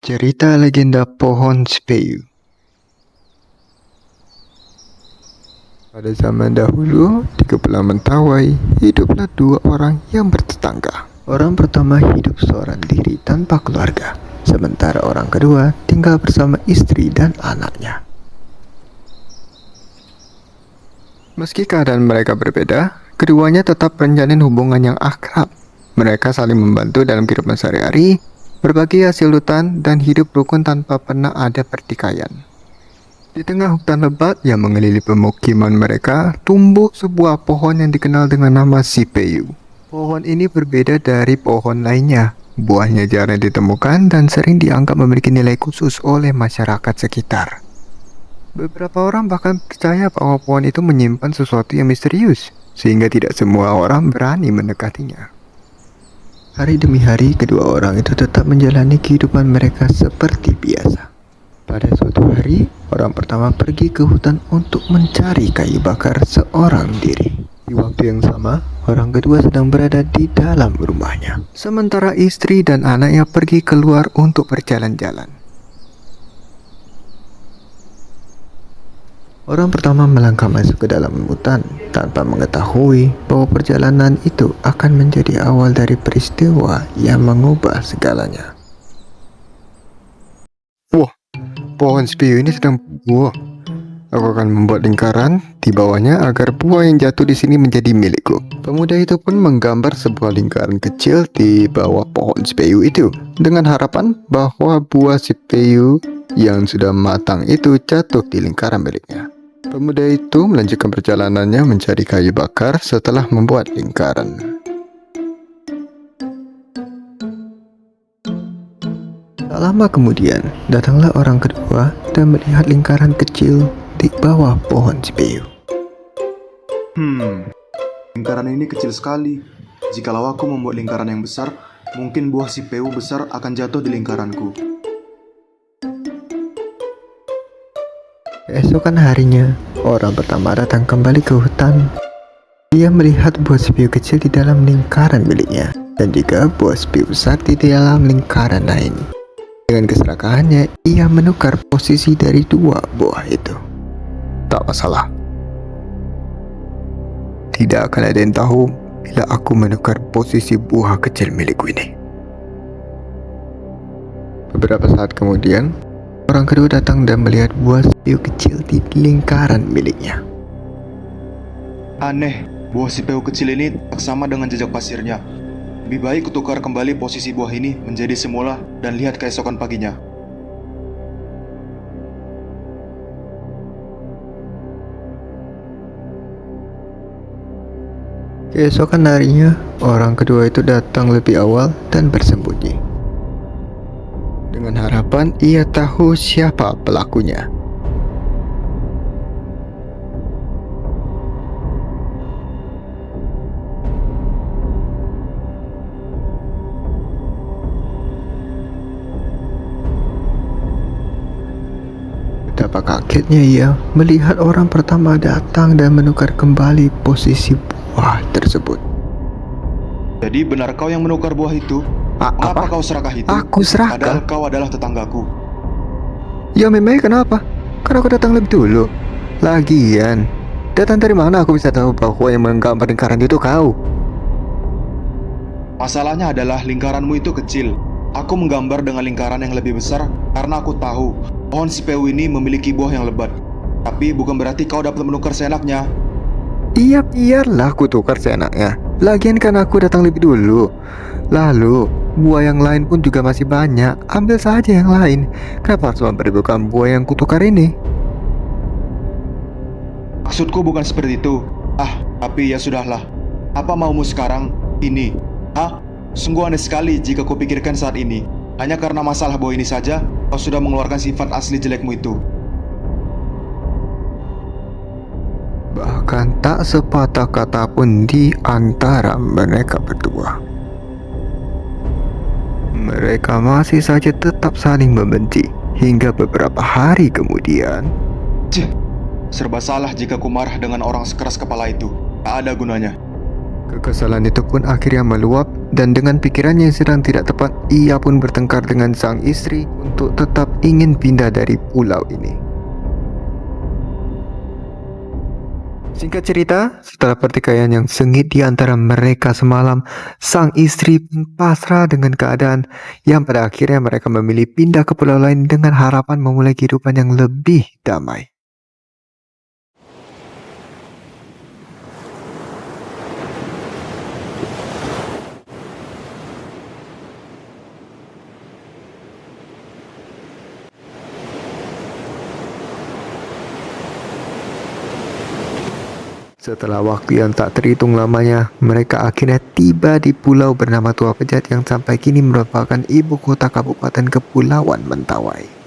Cerita legenda pohon Speu. Pada zaman dahulu, di Kepulauan Mentawai, hiduplah dua orang yang bertetangga. Orang pertama hidup seorang diri tanpa keluarga, sementara orang kedua tinggal bersama istri dan anaknya. Meski keadaan mereka berbeda, keduanya tetap menjalin hubungan yang akrab. Mereka saling membantu dalam kehidupan sehari-hari, berbagi hasil hutan, dan hidup rukun tanpa pernah ada pertikaian. Di tengah hutan lebat yang mengelilingi pemukiman mereka, tumbuh sebuah pohon yang dikenal dengan nama Sipeu. Pohon ini berbeda dari pohon lainnya. Buahnya jarang ditemukan dan sering dianggap memiliki nilai khusus oleh masyarakat sekitar. Beberapa orang bahkan percaya bahwa pohon itu menyimpan sesuatu yang misterius, sehingga tidak semua orang berani mendekatinya. Hari demi hari, kedua orang itu tetap menjalani kehidupan mereka seperti biasa. Pada suatu hari, orang pertama pergi ke hutan untuk mencari kayu bakar seorang diri. Di waktu yang sama, orang kedua sedang berada di dalam rumahnya, sementara istri dan anaknya pergi keluar untuk berjalan-jalan. Orang pertama melangkah masuk ke dalam hutan tanpa mengetahui bahwa perjalanan itu akan menjadi awal dari peristiwa yang mengubah segalanya. Wah, pohon Speu ini sedang berbuah. Aku akan membuat lingkaran di bawahnya agar buah yang jatuh di sini menjadi milikku. Pemuda itu pun menggambar sebuah lingkaran kecil di bawah pohon Speu itu dengan harapan bahwa buah Speu yang sudah matang itu jatuh di lingkaran miliknya. Pemuda itu melanjutkan perjalanannya mencari kayu bakar setelah membuat lingkaran. Tak lama kemudian, datanglah orang kedua dan melihat lingkaran kecil di bawah pohon Speu. Lingkaran ini kecil sekali. Jikalau aku membuat lingkaran yang besar, mungkin buah Speu besar akan jatuh di lingkaranku. Keesokan harinya, orang pertama datang kembali ke hutan. Dia melihat buah Speu kecil di dalam lingkaran miliknya, dan juga buah Speu besar di dalam lingkaran lain. Dengan keserakahannya, ia menukar posisi dari dua buah itu. Tak masalah. Tidak akan ada yang tahu bila aku menukar posisi buah kecil milikku ini. Beberapa saat kemudian, orang kedua datang dan melihat buah Speu kecil di lingkaran miliknya. Aneh, buah Speu kecil ini tak sama dengan jejak pasirnya. Lebih baik kutukar kembali posisi buah ini menjadi semula dan lihat keesokan paginya. Keesokan harinya, orang kedua itu datang lebih awal dan bersembunyi. Dengan harapan ia tahu siapa pelakunya. Betapa kagetnya ia melihat orang pertama datang dan menukar kembali posisi buah tersebut. Jadi benar kau yang menukar buah itu? Mengapa kau serakah itu? Aku serakah? Padahal kau adalah tetanggaku. Ya memangnya kenapa? Karena aku datang lebih dulu. Lagian, datang dari mana aku bisa tahu bahwa yang menggambar lingkaran itu kau? Masalahnya adalah lingkaranmu itu kecil. Aku menggambar dengan lingkaran yang lebih besar karena aku tahu pohon Speu ini memiliki buah yang lebat. Tapi bukan berarti kau dapat menukar seenaknya. Iya, biarlah aku tukar seenaknya. Lagian kan aku datang lebih dulu. Lalu, buah yang lain pun juga masih banyak. Ambil saja yang lain. Kenapa harus memperdukan buah yang kutukar ini? Maksudku bukan seperti itu. Tapi ya sudahlah. Apa maumu sekarang? Ini. Sungguh aneh sekali jika kau pikirkan saat ini. Hanya karena masalah buah ini saja, kau sudah mengeluarkan sifat asli jelekmu itu. Bahkan tak sepatah kata pun di antara mereka berdua. Mereka masih saja tetap saling membenci hingga beberapa hari kemudian. Serba salah jika ku marah dengan orang sekeras kepala itu. Tak ada gunanya. Kekesalan itu pun akhirnya meluap dan dengan pikirannya yang sedang tidak tepat, ia pun bertengkar dengan sang istri untuk tetap ingin pindah dari pulau ini. Singkat cerita, setelah pertikaian yang sengit di antara mereka semalam, sang istri pun pasrah dengan keadaan yang pada akhirnya mereka memilih pindah ke pulau lain dengan harapan memulai kehidupan yang lebih damai. Setelah waktu yang tak terhitung lamanya, mereka akhirnya tiba di pulau bernama Tua Pejat yang sampai kini merupakan ibu kota Kabupaten Kepulauan Mentawai.